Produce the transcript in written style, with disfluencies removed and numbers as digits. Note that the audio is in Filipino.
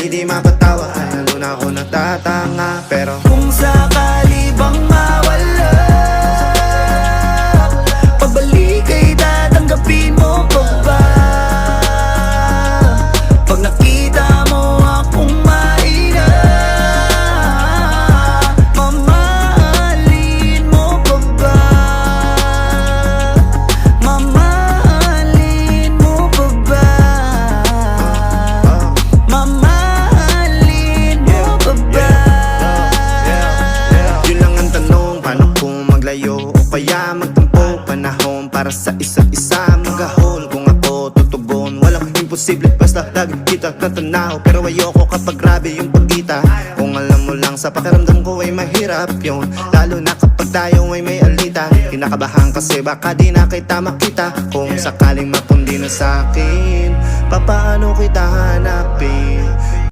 hindi mapatawa ay lalo na ako natatanga. Pero kung sakali bang mawala, pabalik ay tatanggapin mo pa ba? Pag nakita mo akong mahina, mamahalin mo pa ba? Mamahalin mo pa ba? Mamahalin mo pa ba? yun lang ang tanong, paano kung maglayo o kaya magtampo? Panahon para sa isa't isa, magahol kung ako tutugon. Walang imposible basta lagi kita natanaw. Pero ayoko kapag grabe yung pagkita. Kung alam mo lang sa pakiramdam ko ay mahirap yun, lalo na kapag tayo ay may alita. Kinakabahan kasi baka di na kita makita. Kung sakaling mapundi na sa'kin, papaano kita hanapin?